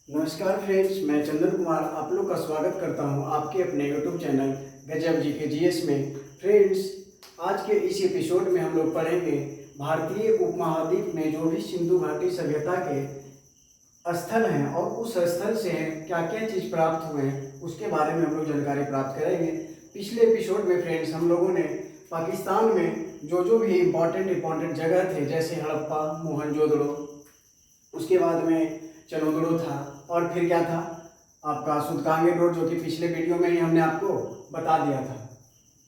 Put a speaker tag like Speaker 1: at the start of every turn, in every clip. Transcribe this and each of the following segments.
Speaker 1: नमस्कार फ्रेंड्स, मैं चंदन कुमार आप लोग का स्वागत करता हूं आपके अपने यूट्यूब चैनल गजब जी के जीएस में। फ्रेंड्स, आज के इस एपिसोड में हम लोग पढ़ेंगे भारतीय उपमहाद्वीप में जो भी सिंधु घाटी सभ्यता के स्थल हैं और उस स्थल से क्या क्या चीज़ प्राप्त हुए हैं उसके बारे में हम लोग जानकारी प्राप्त करेंगे। पिछले एपिसोड में फ्रेंड्स हम लोगों ने पाकिस्तान में जो भी इम्पोर्टेंट जगह थे, जैसे हड़प्पा, मोहनजोदड़ो, उसके बाद में चनोदड़ो था और फिर क्या था आपका सूतकांगे रोड, जो कि पिछले वीडियो में ही हमने आपको बता दिया था।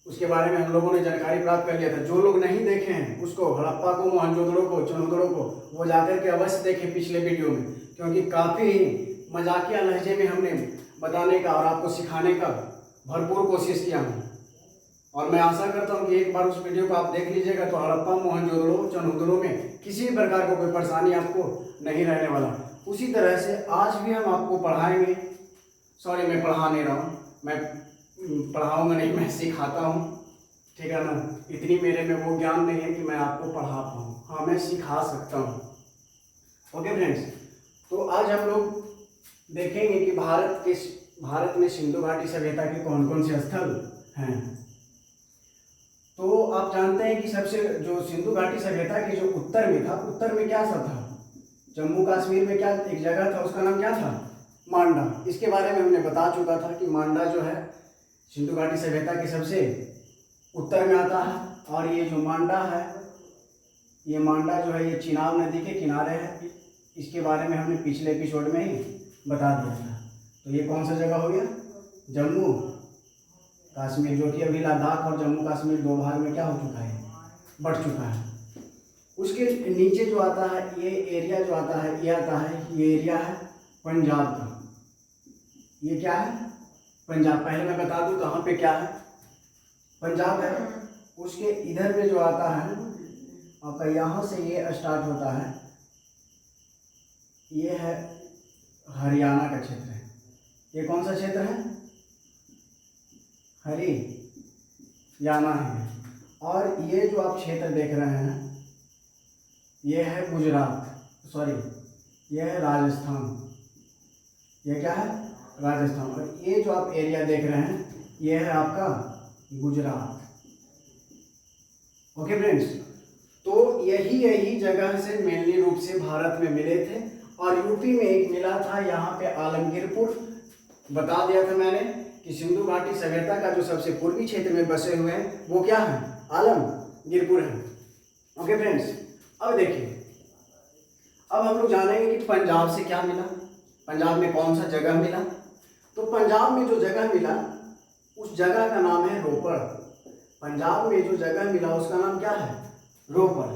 Speaker 1: उसके बारे में हम लोगों ने जानकारी प्राप्त कर लिया था। जो लोग नहीं देखे हैं उसको, हड़प्पा को, मोहनजोदड़ो को, चनोदड़ो को, वो जाकर के अवश्य देखें पिछले वीडियो में, क्योंकि काफ़ी मजाकिया लहजे में हमने बताने का और आपको सिखाने का भरपूर कोशिश किया हूँ। और मैं आशा करता हूँ कि एक बार उस वीडियो को आप देख लीजिएगा तो हड़प्पा, मोहनजोदड़ो, चनोदड़ो में किसी भी प्रकार का कोई परेशानी आपको नहीं रहने वाला। उसी तरह से आज भी हम आपको पढ़ाएंगे। सॉरी, मैं पढ़ा नहीं रहा हूँ, मैं पढ़ाऊँगा नहीं, मैं सिखाता हूँ, ठीक है ना। इतनी मेरे में वो ज्ञान नहीं है कि मैं आपको पढ़ा पाऊँ। हाँ, मैं सिखा सकता हूँ। ओके फ्रेंड्स, तो आज हम लोग देखेंगे कि भारत में सिंधु घाटी सभ्यता के कौन कौन से स्थल हैं। तो आप जानते हैं कि सबसे जो सिंधु घाटी सभ्यता के जो उत्तर में था, उत्तर में क्या सा था, जम्मू कश्मीर में क्या एक जगह था, उसका नाम क्या था, मांडा। इसके बारे में हमने बता चुका था कि मांडा जो है सिंधु घाटी सभ्यता के सबसे उत्तर में आता है। और ये जो मांडा है, ये मांडा जो है ये चिनाब नदी के किनारे है। इसके बारे में हमने पिछले एपिसोड में ही बता दिया था। तो ये कौन सा जगह हो गया, जम्मू कश्मीर, जो कि अभी लद्दाख और जम्मू कश्मीर दो भाग में क्या हो चुका है, बढ़ चुका है। उसके नीचे जो आता है, ये एरिया जो आता है, ये आता है, ये एरिया है पंजाब का। ये क्या है, पंजाब। पहले मैं बता दूं कहाँ पे क्या है, पंजाब है। उसके इधर में जो आता है आपका, यहाँ से ये स्टार्ट होता है, ये है हरियाणा का क्षेत्र है। ये कौन सा क्षेत्र है, हरियाणा है। और ये जो आप क्षेत्र देख रहे हैं ये है गुजरात, सॉरी ये है राजस्थान। ये क्या है, राजस्थान। और ये जो आप एरिया देख रहे हैं ये है आपका गुजरात। ओके फ्रेंड्स, तो यही जगह से मेनली रूप से भारत में मिले थे। और यूपी में एक मिला था, यहाँ पे आलमगीरपुर। बता दिया था मैंने कि सिंधु घाटी सभ्यता का जो सबसे पूर्वी क्षेत्र में बसे हुए हैं वो क्या है, आलमगीरपुर है। ओके फ्रेंड्स, अब देखिए, अब हम लोग जानेंगे कि पंजाब से क्या मिला, पंजाब में कौन सा जगह मिला। तो पंजाब में जो जगह मिला उस जगह का नाम है रोपड़। पंजाब में जो जगह मिला उसका नाम क्या है, रोपड़।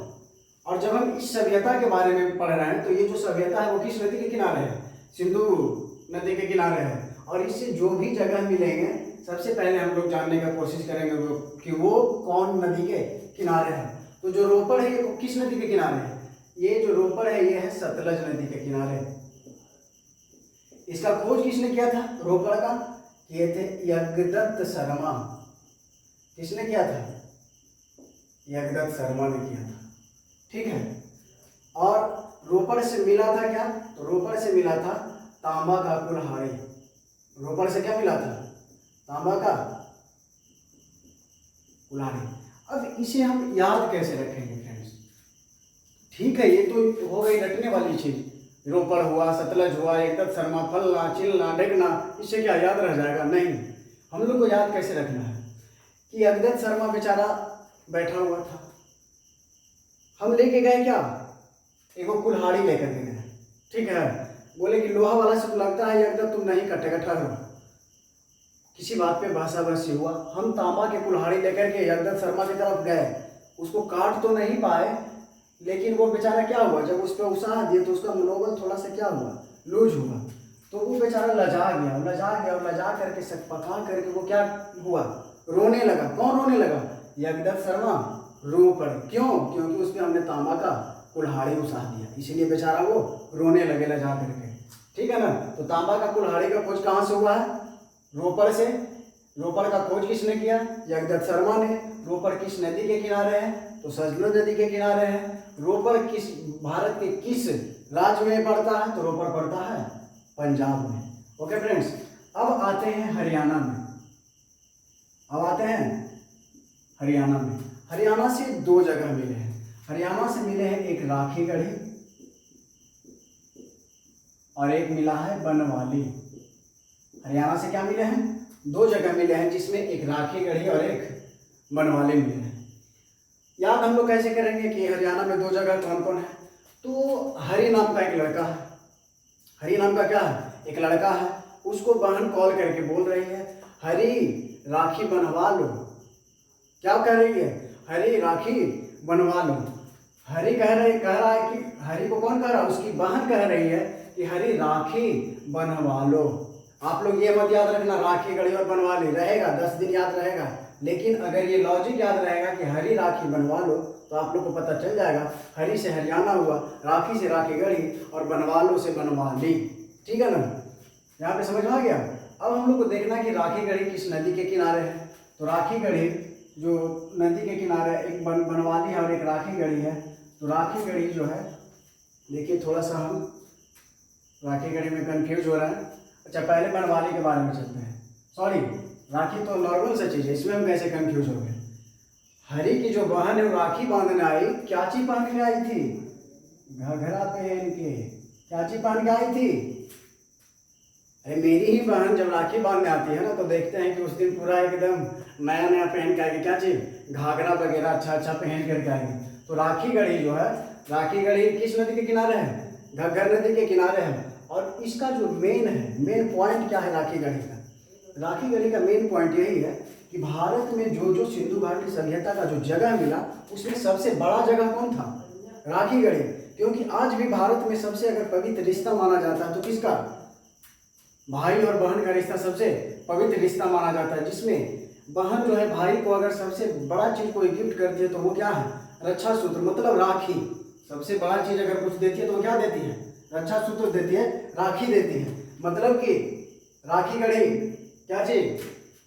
Speaker 1: और जब हम इस सभ्यता के बारे में पढ़ रहे हैं तो ये जो सभ्यता है वो किस नदी के किनारे है, सिंधु नदी के किनारे है। और इससे जो भी जगह मिलेंगे सबसे पहले हम लोग जानने का कोशिश करेंगे कि वो कौन नदी के किनारे है। तो जो रोपड़ है ये किस नदी के किनारे है, ये जो रोपड़ है ये है सतलज नदी के किनारे। इसका खोज किसने किया था, रोपड़ का किए थे यज्ञदत्त शर्मा। किसने किया था, यज्ञदत्त शर्मा ने किया था, ठीक है। और रोपड़ से मिला था क्या, तो रोपड़ से मिला था तांबा का कुल्हाड़ी। रोपड़ से क्या मिला था, तांबा का कुल्हाड़ी। अब इसे हम याद कैसे रखेंगे फ्रेंड्स, ठीक है, ये तो हो गई रटने वाली चीज, रोपड़ हुआ, सतलज हुआ, यज्ञदत्त शर्मा, फलना चिलना ढेगना, इससे क्या याद रह जाएगा, नहीं। हम लोग को याद कैसे रखना है कि यज्ञदत्त शर्मा बेचारा बैठा हुआ था, हम लेके गए क्या, एगो कुल्हाड़ी लेकर के गए, ठीक है। बोले कि लोहा वाला से लगता है यज्ञदत्त तुम नहीं कटेगा, ठहरो। किसी बात पे बहसा बहसी हुआ, हम तांबा के कुल्हाड़ी लेकर के यज्ञदत्त शर्मा की तरफ गए। उसको काट तो नहीं पाए, लेकिन वो बेचारा क्या हुआ, जब उस पर उसाह दिए तो उसका मनोबल थोड़ा सा क्या हुआ, लूज हुआ। तो वो बेचारा लजा गया और लजा करके सकपका करके वो क्या हुआ, रोने लगा। कौन रोने लगा, यज्ञदत्त शर्मा रो पड़े। क्यों, क्योंकि उस पर हमने तांबा का कुल्हाड़ी उसाह दिया, इसलिए बेचारा वो रोने लगे लजा करके, ठीक है ना। तो तांबा का कुल्हाड़ी का खोज कहाँ से हुआ है, रोपड़ से। रोपड़ का खोज किसने किया, यज्ञदत्त शर्मा ने। रोपड़ किस नदी के किनारे है, तो सतलज नदी के किनारे है। रोपड़ किस भारत के किस राज्य में पड़ता है, तो रोपड़ पड़ता है पंजाब में। ओके फ्रेंड्स, अब आते हैं हरियाणा में। अब आते हैं हरियाणा में। हरियाणा से दो जगह मिले हैं। हरियाणा से मिले हैं एक राखी गढ़ी और एक मिला है बनवाली। हरियाणा से क्या मिले हैं? दो जगह मिले हैं, जिसमें एक राखी गढ़ी और एक बनवाली मिले हैं। याद हम लोग कैसे करेंगे कि हरियाणा में दो जगह कौन कौन है? तो हरि नाम का एक लड़का है। हरि नाम का क्या है? एक लड़का है। उसको बहन कॉल करके बोल रही है, हरि राखी बनवा लो। क्या कह रही है? हरि राखी बनवा लो। हरि कह रहा है कि हरि को कौन कह रहा है? उसकी बहन कह रही है कि हरि राखी बनवा लो। आप लोग ये मत याद रखना राखी गढ़ी और बनवाली रहेगा, 10 दिन याद रहेगा, लेकिन अगर ये लॉजिक याद रहेगा कि हरि राखी बनवा लो तो आप लोग को पता चल जाएगा हरि से हरियाणा हुआ, राखी से राखी गढ़ी और बनवालो से बनवाली। ठीक है ना? यहाँ पे समझ में आ गया। अब हम लोग को देखना कि राखी गढ़ी किस नदी के किनारे है। तो राखी गढ़ी जो नदी के किनारे, एक बनवाली है और एक राखी गढ़ी है। तो राखी गढ़ी जो है, देखिए थोड़ा सा हम राखी गढ़ी में कंफ्यूज हो रहे हैं। अच्छा, पहले बनवाली के बारे में चलते हैं। सॉरी, राखी तो नॉर्मल सा चीज़ है, इसमें हम कैसे कंफ्यूज हो गए। हरि की जो बहन है वो राखी बांधने आई, क्या चीज पहन के आई थी? घघरा पहन के। क्या चीज पहन के आई थी? अरे मेरी ही बहन जब राखी बांधने आती है ना, तो देखते हैं कि उस दिन पूरा एकदम नया नया पहन के आएगी। क्या चीज? घाघरा वगैरह अच्छा पहन करके आएगी। तो राखी गढ़ी जो है, राखी गढ़ी किस नदी के किनारे है? घग्गर नदी के किनारे है। और इसका जो मेन पॉइंट क्या है राखी गढ़ी का? राखी गढ़ी का मेन पॉइंट यही है कि भारत में जो सिंधु घाटी सभ्यता का जो जगह मिला, उसमें सबसे बड़ा जगह कौन था? राखी गढ़ी। क्योंकि आज भी भारत में सबसे अगर पवित्र रिश्ता माना जाता है तो किसका? भाई और बहन का रिश्ता सबसे पवित्र रिश्ता माना जाता है, जिसमें बहन जो है भाई को अगर सबसे बड़ा चीज कोई गिफ्ट करती है तो वो क्या है? रक्षा सूत्र, मतलब राखी। सबसे बड़ा चीज अगर कुछ देती है तो वो क्या देती है? रक्षा सूत्र देती है, राखी देती है। मतलब कि राखी गढ़ी क्या चीज?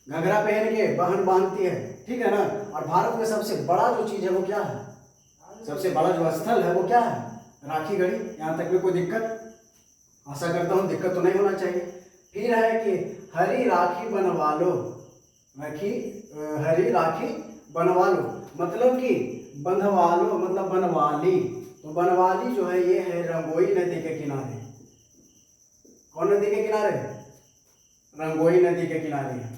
Speaker 1: घघरा पहन के बहन बांधती है। ठीक है ना? और भारत में सबसे बड़ा जो चीज है वो क्या है? सबसे बड़ा जो स्थल है वो क्या है? राखी गढ़ी। यहाँ तक में कोई दिक्कत? आशा करता हूँ दिक्कत तो नहीं होना चाहिए। फिर है कि हरि राखी बनवा लो। हरि राखी बनवा लो मतलब कि बंधवा लो, मतलब बनवाली। तो बनवाली जो है ये है रंगोई नदी के किनारे। कौन नदी के किनारे? रंगोई नदी के किनारे है।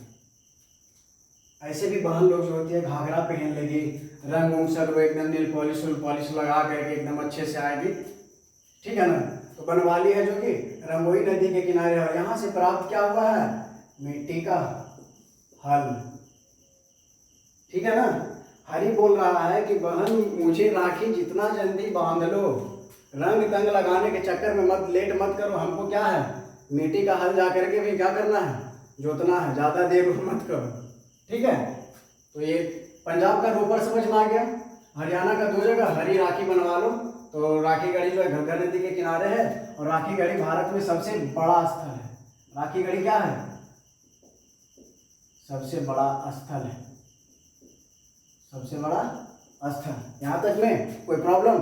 Speaker 1: ऐसे भी बहन लोग जो होती है घाघरा पहन लेगी, रंग उंग सब एकदम नील पॉलिश लगा करके एकदम अच्छे से आएगी। ठीक है ना? तो बनवाली है जो कि रंगोई नदी के किनारे है। यहाँ से प्राप्त क्या हुआ है? मिट्टी का हल। ठीक है ना? हरि बोल रहा है कि बहन मुझे राखी जितना जल्दी बांध लो, रंग तंग लगाने के चक्कर में मत लेट मत करो। हमको क्या है? मिट्टी का हल जा करके भी क्या करना है? जोतना है, ज्यादा देर मत करो। ठीक है? तो ये पंजाब का रोपर समझ में आ गया। हरियाणा का दो जगह हरि राखी बनवा लो। तो राखी गढ़ी जो है घग्गर नदी के किनारे है और राखी गढ़ी भारत में सबसे बड़ा स्थल है। राखी गढ़ी क्या है? सबसे बड़ा स्थल है, सबसे बड़ा स्थल। यहाँ तक में कोई प्रॉब्लम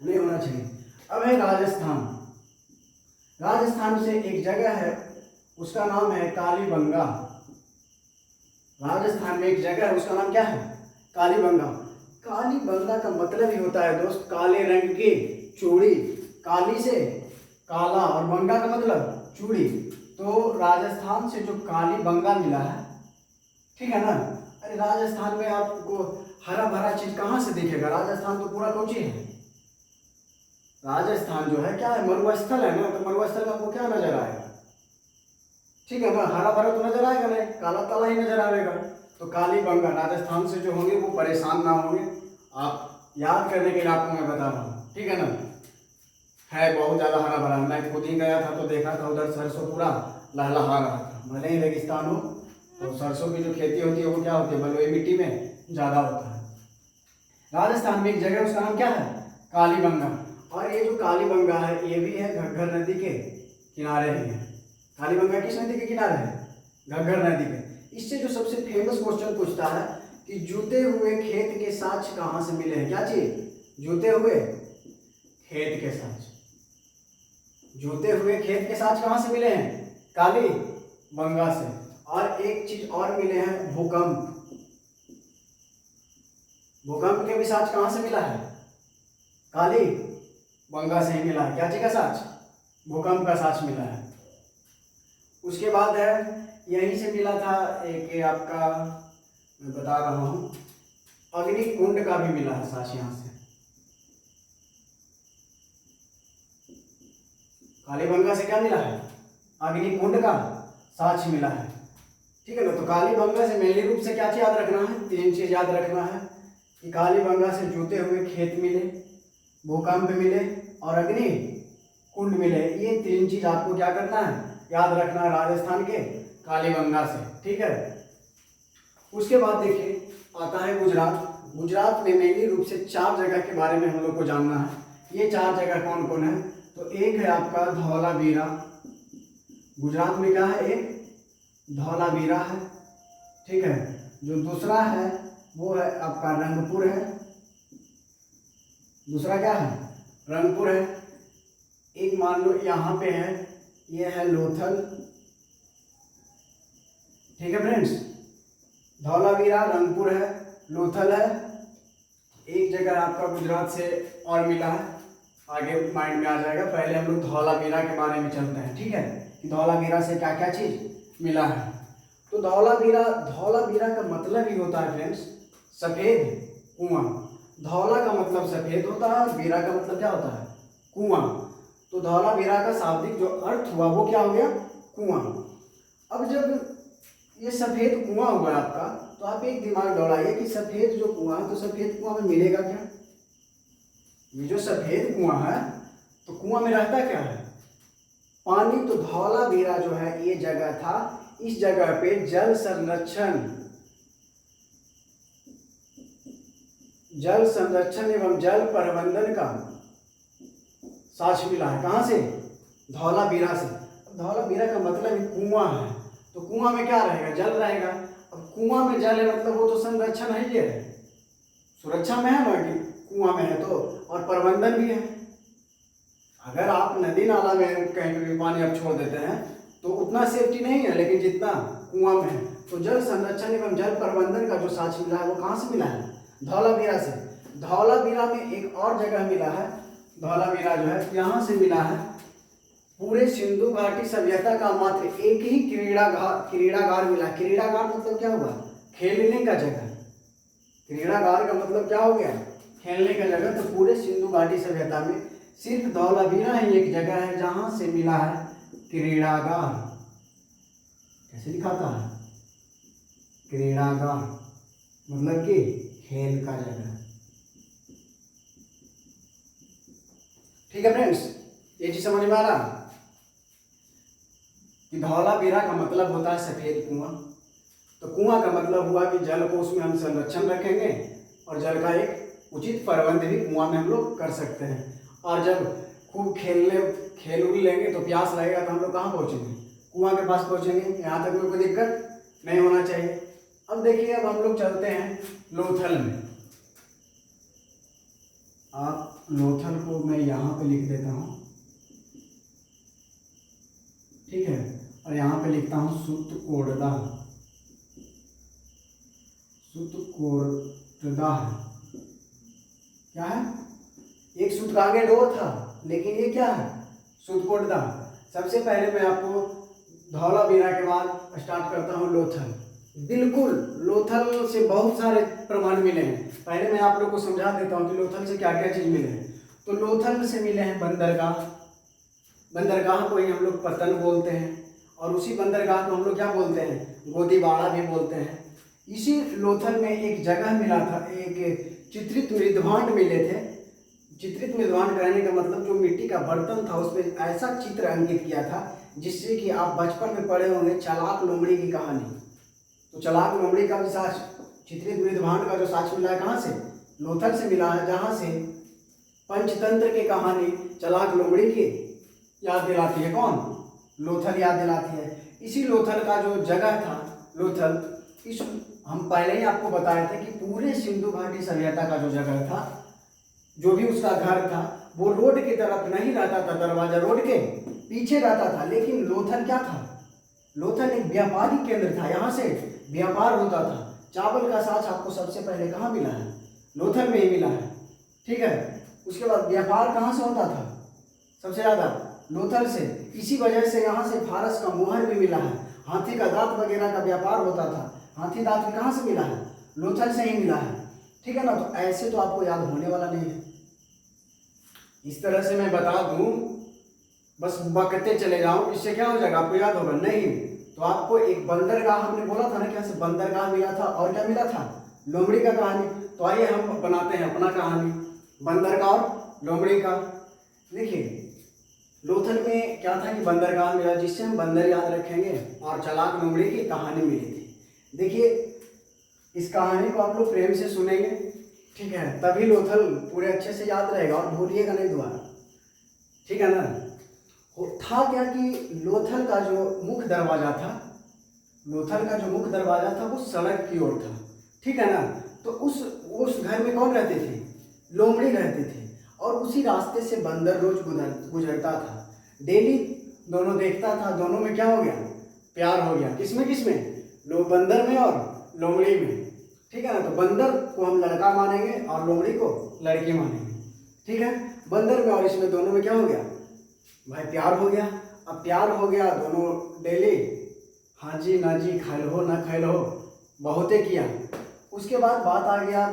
Speaker 1: नहीं होना चाहिए। अब है राजस्थान। राजस्थान से एक जगह है, उसका नाम है कालीबंगा। राजस्थान में एक जगह है, उसका नाम क्या है? कालीबंगा। कालीबंगा का मतलब ही होता है दोस्त काले रंग की चूड़ी। काली से काला और बंगा का मतलब चूड़ी। तो राजस्थान से जो कालीबंगा मिला है, ठीक है ना? अरे राजस्थान में आपको हरा भरा चीज कहाँ से दिखेगा? राजस्थान तो पूरा कोची है। राजस्थान जो है क्या है? मरुस्थल है ना। तो मरुस्थल में आपको क्या नजर आएगा? ठीक है ना? हरा भरा तो नजर आएगा नहीं, काला काला ही नजर आएगा। तो कालीबंगा राजस्थान से जो होंगे वो परेशान ना होंगे। आप याद करने के लिए आपको मैं बता रहा हूँ। ठीक है ना? है बहुत ज्यादा हरा भरा। मैं खुद ही गया था तो देखा था उधर सरसों पूरा लहलहा रहा था। भले ही रेगिस्तान हो तो सरसों की जो खेती होती है वो क्या होती है? बलुई मिट्टी में ज्यादा होता है। राजस्थान में एक जगह उसका नाम क्या है? कालीबंगा। और ये जो कालीबंगा है ये भी है घग्गर नदी के किनारे ही है। कालीबंगा किस नदी के किनारे है? घग्गर नदी के। इससे जो सबसे फेमस क्वेश्चन पूछता है कि जूते हुए खेत के साक्ष्य कहाँ से मिले हैं? क्या चीज? जूते हुए खेत के साक्ष्य। जूते हुए खेत के साक्ष्य कहाँ से मिले हैं? काली बंगा से। और एक चीज और मिले हैं, भूकंप। भूकंप के भी साक्ष्य कहाँ से मिला है? काली बंगा से ही मिला है। क्या चीज का साक्ष्य? भूकंप का साक्ष्य मिला है। उसके बाद है, यहीं से मिला था एक आपका, मैं बता रहा हूं, अग्निकुंड का भी मिला है साक्ष्य यहाँ से। कालीबंगा से क्या मिला है? अग्निकुंड का साक्ष्य मिला है। ठीक है ना। तो कालीबंगा से मेनली रूप से क्या चीज याद रखना है? 3 चीज याद रखना है कि कालीबंगा से जूते हुए खेत मिले, भूकंप मिले और अग्नि कुंड मिले। ये 3 चीज आपको क्या करना है? याद रखना है राजस्थान के कालीबंगा से। ठीक है। उसके बाद देखिए आता है गुजरात। गुजरात में मेनली रूप से 4 जगह के बारे में हम लोग को जानना है। ये 4 जगह कौन कौन है? तो एक है आपका धौलावीरा। गुजरात में क्या है? एक धौलावीरा है। ठीक है। जो दूसरा है वो है आपका रंगपुर है। दूसरा क्या है? रंगपुर है। एक मान लो यहाँ पे है, ये है लोथल। ठीक है फ्रेंड्स, धौलावीरा, रंगपुर है, लोथल है। एक जगह आपका गुजरात से और मिला है, आगे माइंड में आ जाएगा। पहले हम लोग धौलावीरा के बारे में चलते हैं। ठीक है, कि धौलावीरा से क्या क्या चीज मिला है। तो धौलावीरा, धौलावीरा का मतलब ही होता है फ्रेंड्स सफेद कुआं। धौला का मतलब सफेद होता है, वीरा का मतलब क्या होता है? कुआं। तो धौलावीरा का शाब्दिक जो अर्थ हुआ वो क्या हो गया? कुआं। अब जब ये सफेद कुआं हुआ आपका, तो आप एक दिमाग दौड़ाइए कि सफेद जो कुआं, तो सफेद कुआं में मिलेगा क्या? ये जो सफेद कुआं है, तो कुआं में रहता क्या है? पानी। तो धौलावीरा जो है ये जगह था, इस जगह पे जल संरक्षण एवं जल प्रबंधन का साक्ष्य मिला है। कहां से? धौलावीरा से। धौलावीरा का मतलब कुआं है, तो कुआं में क्या रहेगा? जल रहेगा। अब कुआं में जल है मतलब वो तो संरक्षण है, ये है सुरक्षा में है ना, कि कुआं में है तो, और प्रबंधन भी है। अगर आप नदी नाला में कहीं भी पानी आप छोड़ देते हैं तो उतना सेफ्टी नहीं है, लेकिन जितना कुआं में है। तो जल संरक्षण एवं जल प्रबंधन का जो साक्ष्य मिला है वो कहाँ से मिला है? धौलावीरा से। धौलावीरा में एक और जगह मिला है, धौलावीरा जो है यहाँ से मिला है। पूरे सिंधु घाटी सभ्यता का मात्र एक ही क्रीड़ागार मिला। क्रीड़ागार मतलब क्या हुआ? खेलने का जगह। क्रीड़ागार का मतलब क्या हो गया? खेलने का जगह। तो पूरे सिंधु घाटी सभ्यता में सिर्फ धौलावीरा ही एक जगह है जहां से मिला है क्रीड़ागार। कैसे लिखाता है? क्रीड़ागार मतलब कि खेल का जगह। ठीक है फ्रेंड्स, ये चीज समझ में आ रहा कि धौलावीरा का मतलब होता है सफेद कुआं। तो कुआं का मतलब हुआ कि जल को उसमें हम संरक्षण रखेंगे और जल का एक उचित प्रबंध भी कुआं में हम लोग कर सकते हैं। और जब खूब खेल उल लेंगे तो प्यास लगेगा तो हम लोग कहाँ पहुँचेंगे? कुआं के पास पहुँचेंगे। यहाँ तक में कोई दिक्कत नहीं होना चाहिए। अब देखिए, अब हम लोग चलते हैं लोथल में। आप लोथल को मैं यहाँ पे लिख देता हूँ, ठीक है, और यहाँ पे लिखता हूँ सुतकोटदा। सुतकोटदा क्या है? एक सूत का आगे डोर था, लेकिन ये क्या है? सुतकोटदा। सबसे पहले मैं आपको धौलावीरा के बाद स्टार्ट करता हूँ लोथल। बिल्कुल, लोथल से बहुत सारे प्रमाण मिले हैं। पहले मैं आप लोग को समझा देता हूँ कि लोथल से क्या क्या चीज़ मिले हैं। तो लोथल से मिले हैं बंदरगाह। बंदरगाह को ही हम लोग पतन बोलते हैं, और उसी बंदरगाह को हम लोग क्या बोलते हैं? गोदीबाड़ा भी बोलते हैं। इसी लोथल में एक जगह मिला था, एक चित्रित मृदभांड मिले थे। चित्रित मृदभांड कहने का मतलब जो मिट्टी का बर्तन था उस पर ऐसा चित्र अंकित किया था जिससे कि आप बचपन में पढ़े होंगे चालाक लोमड़ी की कहानी। तो चालाक लोमड़ी का भी साक्ष्य, चित्रित मृदभांड का जो साक्ष्य मिला है कहाँ से? लोथल से मिला है, जहाँ से पंचतंत्र की कहानी चालाक लोमड़ी की याद दिलाती है। कौन? लोथल याद दिलाती है। इसी लोथल का जो जगह था लोथल, इस हम पहले ही आपको बताए थे कि पूरे सिंधु घाटी सभ्यता का जो जगह था, जो भी उसका घर था, वो रोड की तरफ नहीं रहता था, दरवाजा रोड के पीछे रहता था। लेकिन लोथल क्या था? लोथल एक व्यापारिक केंद्र था, यहाँ से व्यापार होता था। चावल का साँच आपको सबसे पहले कहाँ मिला है? लोथल में ही मिला है, ठीक है। उसके बाद व्यापार कहाँ से होता था सबसे ज़्यादा? लोथल से। इसी वजह से यहाँ से फारस का मुहर भी मिला है। हाथी का दांत वगैरह का व्यापार होता था, हाथी दांत भी कहाँ से मिला है? लोथल से ही मिला है, ठीक है ना। तो ऐसे तो आपको याद होने वाला नहीं है। इस तरह से मैं बता दूं, बस बकते चले जाऊं, इससे क्या हो जाएगा? आपको याद होगा नहीं। तो आपको एक बंदरगाह हमने बोला था ना, कैसे बंदरगाह मिला था और क्या मिला था? लोमड़ी का कहानी। तो आइए हम बनाते हैं अपना कहानी, बंदरगाह और लोमड़ी का। देखिए लोथल में क्या था कि बंदरगाह मिला, जिससे हम बंदर याद रखेंगे, और चालाक लोमड़ी की कहानी मिली थी। देखिए इस कहानी को आप लोग प्रेम से सुनेंगे, ठीक है, तभी लोथल पूरे अच्छे से याद रहेगा और भूलिएगा नहीं दोबारा, ठीक है ना। था क्या कि लोथल का जो मुख्य दरवाजा था, लोथल का जो मुख्य दरवाजा था वो सड़क की ओर था, ठीक है ना। तो उस घर में कौन रहते थे? लोमड़ी रहते थे। और उसी रास्ते से बंदर रोज गुजरता था। डेली दोनों देखता था, दोनों में क्या हो गया? प्यार हो गया। किसमें किसमें? बंदर में और लोमड़ी में, ठीक है ना। तो बंदर को हम लड़का मानेंगे और लोमड़ी को लड़की मानेंगे, ठीक है। बंदर में और इसमें दोनों में क्या हो गया भाई? प्यार हो गया। अब प्यार हो गया, दोनों डेली हाँ जी ना जी, खैल हो ना खैल हो, बहुते किया। उसके बाद बात आ गया,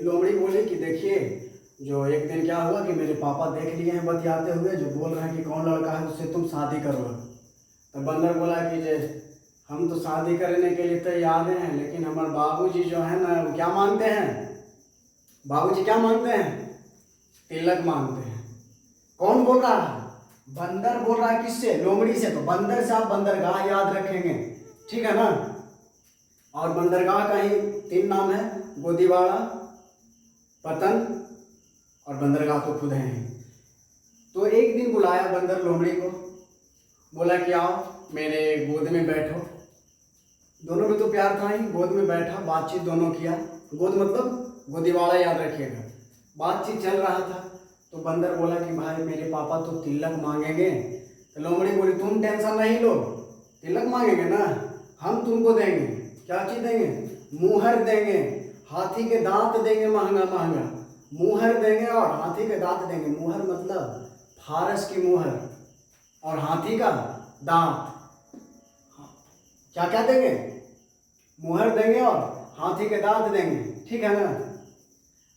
Speaker 1: लोमड़ी बोली कि देखिए जो एक दिन क्या हुआ कि मेरे पापा देख लिए हैं बतियाते हुए, जो बोल रहे हैं कि कौन लड़का है उससे तुम शादी करो। तो बंदर बोला कि जे हम तो शादी करने के लिए तैयार हैं, लेकिन हमारे बाबूजी जो है ना वो क्या मांगते हैं? बाबूजी क्या मांगते हैं? तिलक मांगते हैं। कौन बोल रहा है? बंदर बोल रहा है। किससे? लोमड़ी से। तो बंदर से आप बंदरगाह याद रखेंगे, ठीक है ना। और बंदरगाह का ही 3 नाम है, गोदीवाड़ा, पतन और बंदरगाह तो खुद हैं। तो एक दिन बुलाया बंदर लोमड़ी को, बोला कि आओ मेरे गोद में बैठो। दोनों में तो प्यार था ही, गोद में बैठा, बातचीत दोनों किया। गोद मतलब गोदीवाड़ा याद रखिएगा। बातचीत चल रहा था। तो बंदर बोला कि भाई मेरे पापा तो तिलक मांगेंगे। तो लोमड़ी बोली तुम टेंशन नहीं लो, तिलक मांगेंगे ना हम तुमको देंगे। क्या चीज़ देंगे? मुहर देंगे, हाथी के दांत देंगे, महंगा महंगा मुहर देंगे और हाथी के दांत देंगे। मुहर मतलब फारस की मुहर और हाथी का दांत। क्या क्या देंगे? मुहर देंगे और हाथी के दांत देंगे, ठीक है ना।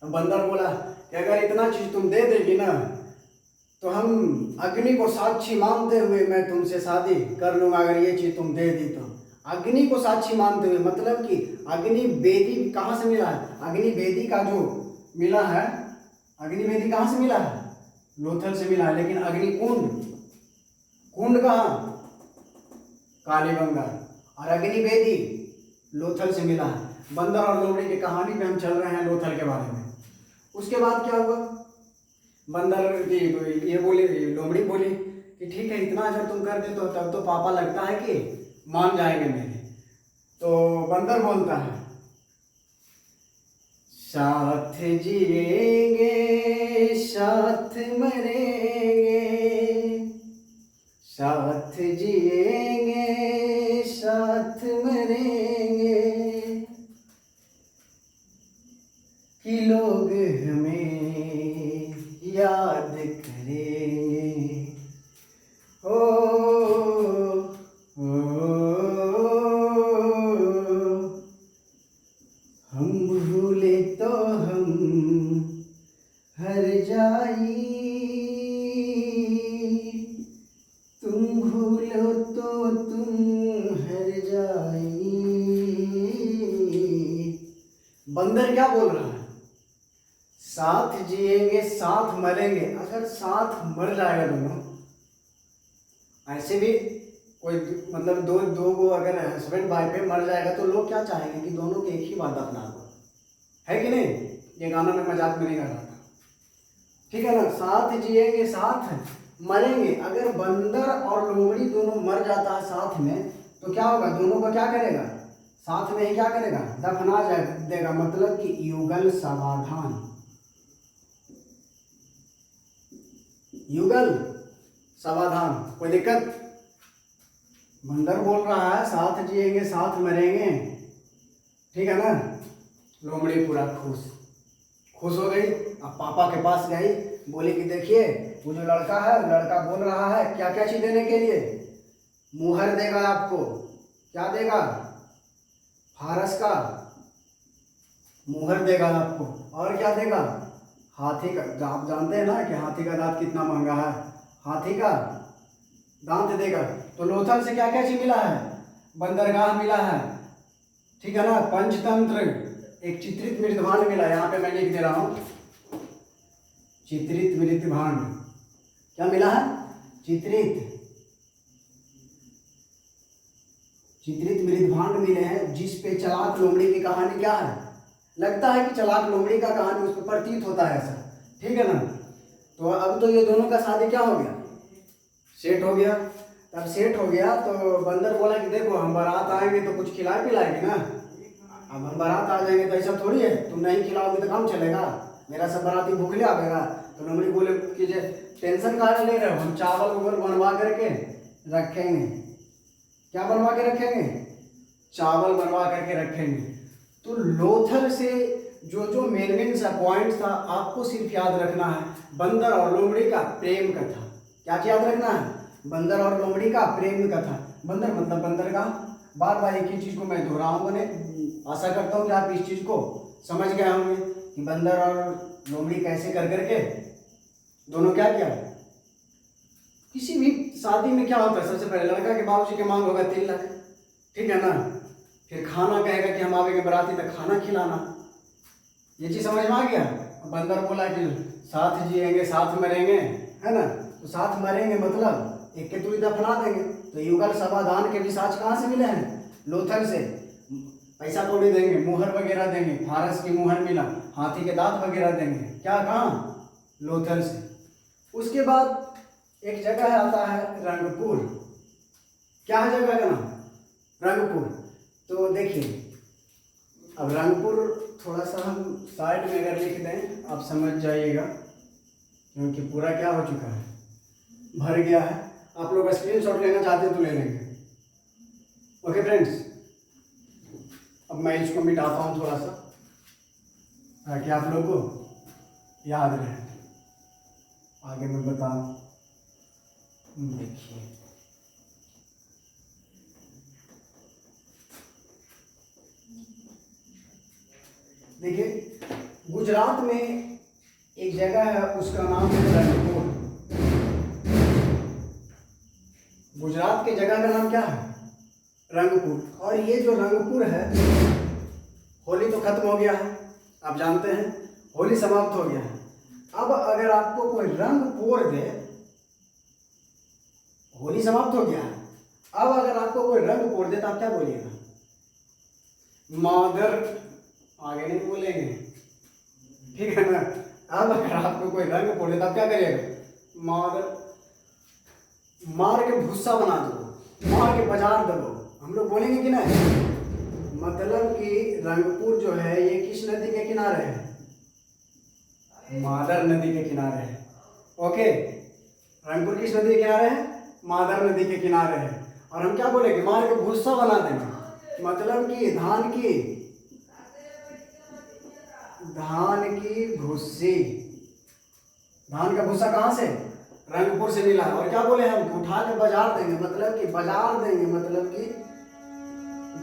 Speaker 1: बंदर बोला कि अगर इतना चीज तुम दे देगी ना तो हम अग्नि को साक्षी मानते हुए मैं तुमसे शादी कर लूंगा, अगर ये चीज तुम दे दी तो। अग्नि को साक्षी मानते हुए मतलब कि अग्नि वेदी कहाँ से मिला है? अग्नि वेदी का जो मिला है, अग्नि वेदी कहाँ से मिला है? लोथल से मिला है। लेकिन अग्नि कुंड, कुंड कहाँ? कालीबंगा। और अग्नि वेदी लोथल से मिला है। बंदर और लोमड़ी की कहानी पे हम चल रहे हैं लोथल के बारे में। उसके बाद क्या हुआ? बंदर की ये बोली, लोमड़ी बोली कि ठीक है इतना अगर तुम कर दे तो तब तो पापा लगता है कि मान जाएंगे मेरे। तो बंदर बोलता है साथ जिएंगे साथ मरेंगे, साथ जिएंगे साथ मरेंगे, कि लोग हमें याद करेंगे। ओ, ओ, हम भूले तो हम हर जाई, तुम भूलो तो तुम हर जाई। बंदर क्या बोल रहा है? साथ जिएंगे साथ मरेंगे। अगर साथ मर जाएगा दोनों, ऐसे भी कोई मतलब दो को अगर हस्बैंड वाइफ पे मर जाएगा तो लोग क्या चाहेंगे कि दोनों के एक ही बार दफना दो, है कि नहीं। ये गाना मैं मजाक में नहीं कर रहा था, ठीक है ना। साथ जिएंगे साथ मरेंगे। अगर बंदर और लोमड़ी दोनों मर जाता है साथ में तो क्या होगा? दोनों को क्या करेगा? साथ में ही क्या करेगा? दफना देगा। मतलब कि युगल समाधान। युगल समाधान। कोई दिक्कत? बंदर बोल रहा है साथ जिएंगे साथ मरेंगे, ठीक है ना। लोमड़ी पूरा खुश हो गई। अब पापा के पास गई, बोली कि देखिए वो जो लड़का है, लड़का बोल रहा है क्या क्या चीज देने के लिए, मुहर देगा आपको। क्या देगा? फारस का मुहर देगा आपको। और क्या देगा? हाथी का। आप जानते हैं ना कि हाथी का दांत कितना महंगा है। हाथी का दांत देगा। तो लोथल से क्या क्या चीज मिला है? बंदरगाह मिला है, ठीक है ना। पंचतंत्र, एक चित्रित मृदभांड मिला। यहाँ पे मैं लिख दे रहा हूँ, चित्रित मृदभांड। क्या मिला है? चित्रित मृदभांड मिले हैं, जिस पे चालाक लोमड़ी की कहानी क्या है, लगता है कि चालाक लोमड़ी का कहानी उस पर प्रतीत होता है ऐसा, ठीक है ना। तो अब तो ये दोनों का शादी क्या हो गया? सेट हो गया। तब सेट हो गया तो बंदर बोला कि देखो हम बारात आएंगे तो कुछ खिलाए पिलाएंगे ना। अब हम बारात आ जाएंगे तो ऐसा थोड़ी है, तुम नहीं खिलाओगे तो काम चलेगा, मेरा सब बाराती भूखले आवेगा। तो लोमड़ी बोले कि टेंशन कहाँ ले रहे हो, हम चावल उवल बनवा करके रखेंगे। क्या बनवा के रखेंगे? चावल बनवा करके रखेंगे। तो लोथल से जो मेन सा पॉइंट था आपको सिर्फ याद रखना है, बंदर और लोमड़ी का प्रेम कथा। क्या याद रखना है? बंदर और लोमड़ी का प्रेम कथा। बंदर मतलब बंदरगाह। बार बार एक ही चीज को मैं दोहराऊंगा नहीं, आशा करता हूँ कि आप इस चीज को समझ गए होंगे कि बंदर और लोमड़ी कैसे कर करके दोनों क्या किया। किसी भी शादी में क्या होता है, सबसे पहले लड़का के बाबूजी की मांग होगा 3 लाख, ठीक है ना। फिर खाना कहेगा कि हम आवेंगे बराती तक खाना खिलाना। ये चीज समझ में आ गया। बंदर बोला कि साथ जिएंगे साथ मरेंगे, है ना। तो साथ मरेंगे मतलब एक के तुरी दफना देंगे। तो युगल समाधान के भी साच कहाँ से मिले हैं? लोथल से। पैसा कौड़ी देंगे, मुहर वगैरह देंगे, फारस की मुहर मिला, हाथी के दांत वगैरह देंगे। क्या? कहाँ? लोथल से। उसके बाद एक जगह आता है रंगपुर। क्या है जगह का नाम? रंगपुर। तो देखिए अब रंगपुर थोड़ा सा हम साइड में अगर लिख दें आप समझ जाइएगा, क्योंकि पूरा क्या हो चुका है, भर गया है। आप लोग स्क्रीनशॉट लेना चाहते हैं तो ले लेंगे। ओके फ्रेंड्स, अब मैं इसको मिटाता हूँ थोड़ा सा ताकि आप लोग को याद रहे। आगे मैं बताऊँ, देखिए गुजरात में एक जगह है उसका नाम है रंगपुर। गुजरात के जगह का नाम क्या है? रंगपुर। और ये जो रंगपुर है, होली तो खत्म हो गया है, आप जानते हैं होली समाप्त हो गया है। अब अगर आपको कोई रंग पोर दे, होली समाप्त हो गया है, अब अगर आपको कोई रंग पोर दे तो आप क्या बोलिएगा? मादर, आगे नहीं बोलेंगे, ठीक है ना। अब अगर आपको कोई रंग पोर दे तो आप क्या करिएगा? मादर, मार के भूसा बना दो, मार के बाजार दबो, हम लोग बोलेंगे कि नहीं। मतलब कि रंगपुर जो है ये किस नदी के किनारे है? मादर नदी के किनारे है। ओके, रंगपुर किस नदी के किनारे है? मादर नदी के किनारे है। और हम क्या बोलेंगे? मार के भूसा बना देंगे। मतलब कि धान की भूसी, धान का भूसा कहाँ से? रंगपुर से मिला। और क्या बोले हम? उठा के बाजार देंगे, मतलब कि बाजार देंगे, मतलब कि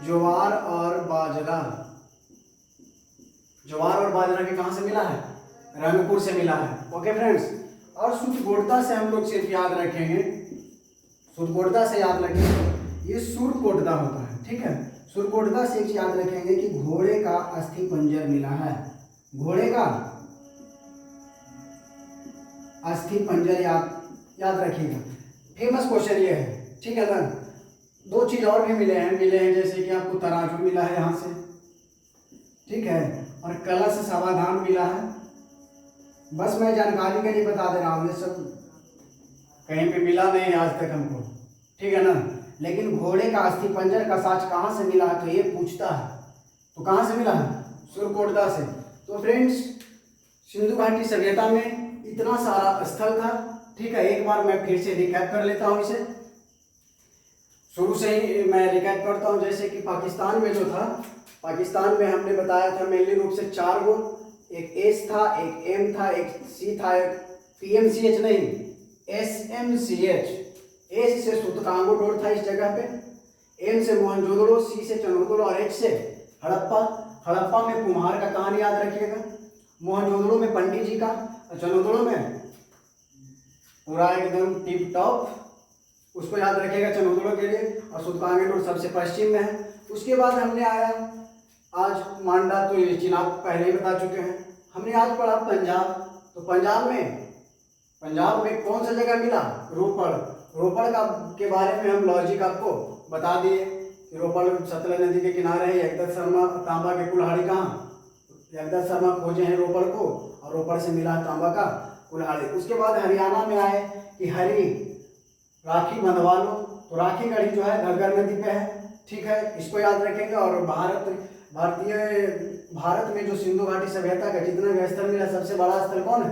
Speaker 1: ज्वार और बाजरा। ज्वार और बाजरा के कहाँ से मिला है? रंगपुर से मिला है। ओके फ्रेंड्स, और सुरकोटदा से हम लोग सिर्फ याद रखेंगे, सुरकोटदा से याद रखेंगे, ये सुरकोटदा होता है, ठीक है। सुरकोटदा से एक याद रखेंगे कि घोड़े का अस्थि पंजर मिला है। घोड़े का अस्थि पंजर याद रखिएगा। फेमस क्वेश्चन ये है, ठीक है ना। 2 चीज और भी मिले हैं जैसे कि आपको तराजू मिला है यहाँ से, ठीक है, और कलश समाधान मिला है। बस मैं जानकारी के लिए बता दे रहा हूँ, ये सब कहीं पे मिला नहीं है आज तक हमको, ठीक है ना। लेकिन घोड़े का अस्थि पंजर का साच कहाँ से मिला है तो ये पूछता है, तो कहाँ से मिला है? सुरकोटदा से। तो फ्रेंड्स, सिंधु घाटी सभ्यता में इतना सारा स्थल था, ठीक है, एक बार मैं फिर से रिकैप कर लेता हूँ इसे, शुरू से ही मैं रिकैप करता हूँ। जैसे कि पाकिस्तान में जो था, पाकिस्तान में हमने बताया था मेनली रूप से 4 गो, एक एस था, एक एम था, एक सी था, एक PMCH नहीं, SMCH। एस से सूतकांगोडोर था इस जगह पे, एम से मोहनजोदड़ो, सी से चनोदड़ो और एच से हड़प्पा। हड़प्पा में कुम्हार का कहानी याद रखिएगा, मोहनजोदड़ो में पंडित जी का, और चनोदड़ो में पूरा एकदम टिप टॉप, उसको याद रखिएगा चनोदड़ो के लिए। और सूतकांगोडोर सबसे पश्चिम में है। उसके बाद हमने आया आज मांडा, तो ये चिनाब पहले ही बता चुके हैं। हमने आज पढ़ा पंजाब, तो पंजाब में कौन सा जगह मिला, रोपड़। रोपड़ का के बारे में हम लॉजिक आपको बता दिए कि रोपड़ सतलज नदी के किनारे है। यगदत्त शर्मा तांबा के कुल्हाड़ी कहाँ, यगदत्त शर्मा खोजे हैं रोपड़ को, और रोपड़ से मिला तांबा का कुल्हाड़ी। उसके बाद हरियाणा में आए कि हरी राखी बंधवा लो, तो राखी गढ़ी जो है घग्गर नदी पे है, ठीक है, इसको याद रखेंगे। और भारत में जो सिंधु घाटी सभ्यता का जितना भी स्थल मिला, सबसे बड़ा स्थल कौन है,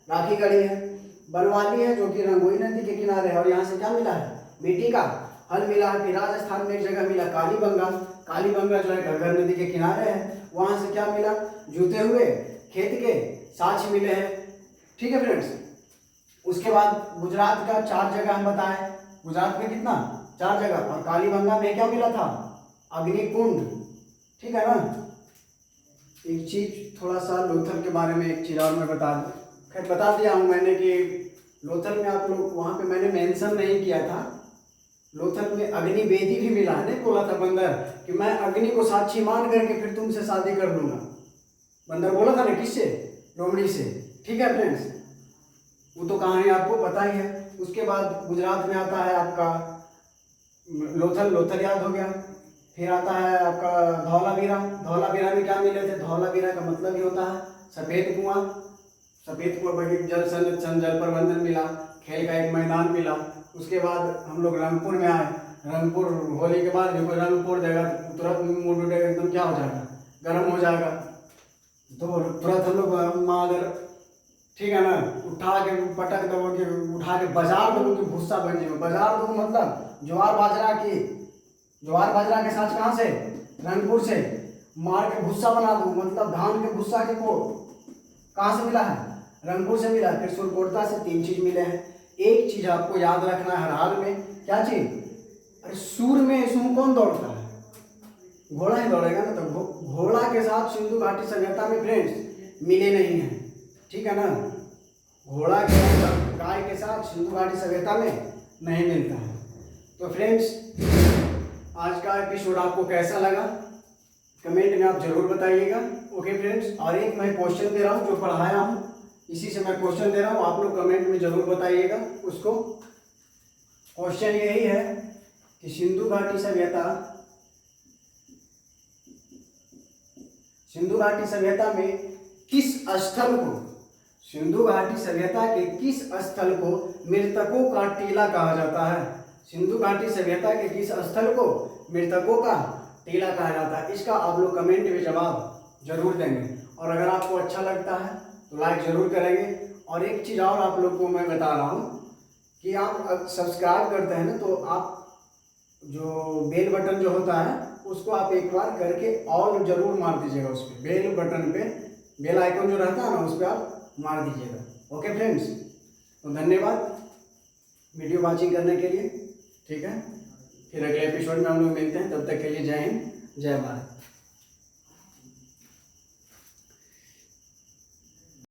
Speaker 1: राखी गढ़ी है। बनवाली है जो कि रंगोई नदी के किनारे है, और यहाँ से क्या मिला है, मिट्टी का हल मिला है। फिर राजस्थान में एक जगह मिला कालीबंगा, कालीबंगा जो है घग्गर नदी के किनारे है, वहाँ से क्या मिला, जूते हुए खेत के साक्ष्य मिले हैं, ठीक है फ्रेंड्स। उसके बाद गुजरात का 4 जगह हम बताए, गुजरात में कितना, 4 जगह, और कालीबंगा में क्या मिला था, अग्निकुंड, ठीक है ना। एक चीज थोड़ा सा लोथल के बारे में एक चीज और मैं बता दिया हूँ मैंने कि लोथल में आप लोग, वहाँ पे मैंने मेंशन नहीं किया था, लोथल में अग्नि वेदी भी मिला है। नहीं बोला था बंदर कि मैं अग्नि को साक्षी मान करके फिर तुमसे शादी कर लूंगा, बंदर बोला था ना, किससे, लोमड़ी से, ठीक है फ्रेंड्स, वो तो कहानी आपको पता ही है। उसके बाद गुजरात में आता है आपका लोथल याद हो गया। फिर आता है आपका धौलावीरा, धौलावीरा में क्या मिले थे, धौलावीरा का मतलब ही होता है सफ़ेद कुआं। सफ़ेद कुआं पर जल संरक्षण, जल प्रबंधन मिला, खेल का एक मैदान मिला। उसके बाद हम लोग रंगपुर में आए, रंगपुर होली के बाद जो रंगपुर देगा तो तुरंत मूड उठेगा, एकदम क्या हो जाएगा, गर्म हो जाएगा, तो तुरंत हम लोग अगर, ठीक है ना, उठा के पटक दो कि उठा के बाजार दो कि भूसा बन जाए। बाजार दो मतलब ज्वार बाजरा के साथ कहाँ से, रंगपुर से मार के भूसा बना दो, मतलब धान के भूसा के को कहाँ से मिला है, रंगपुर से मिला। फिर सुरकोटता से 3 चीज मिले हैं। एक चीज आपको याद रखना है हर हाल में, क्या चीज, अरे सूर में इसमें कौन दौड़ता है, घोड़ा ही दौड़ेगा ना। तो घोड़ा के साथ सिंधु घाटी सभ्यता में फ्रेंड्स मिले नहीं हैं, ठीक है ना। घोड़ा के गाय के साथ सिंधु घाटी सभ्यता में नहीं मिलता है। तो फ्रेंड्स आज का एपिसोड आपको कैसा लगा, कमेंट में आप जरूर बताइएगा, ओके फ्रेंड्स। और एक मैं क्वेश्चन दे रहा हूँ जो पढ़ाया हूँ, इसी से मैं क्वेश्चन दे रहा हूँ, आप लोग कमेंट में जरूर बताइएगा उसको। क्वेश्चन यही है कि सिंधु घाटी सभ्यता में किस स्थल को, सिंधु घाटी सभ्यता के किस स्थल को मृतकों का टीला कहा जाता है, सिंधु घाटी सभ्यता के किस स्थल को मृतकों का टीला कहा जाता है। इसका आप लोग कमेंट में जवाब जरूर देंगे, और अगर आपको अच्छा लगता है तो लाइक जरूर करेंगे। और एक चीज़ और आप लोग को मैं बता रहा हूँ कि आप सब्सक्राइब करते हैं ना, तो आप जो बेल बटन जो होता है उसको आप एक बार करके ऑल जरूर मार दीजिएगा, उस पर बेल बटन पे बेल आइकन जो रहता है ना उस पर आप मार दीजिएगा, ओके फ्रेंड्स। तो धन्यवाद वीडियो वॉचिंग करने के लिए, ठीक है। फिर अगले एपिसोड में हम लोग मिलते हैं, तब तक के लिए जय हिंद, जय भारत।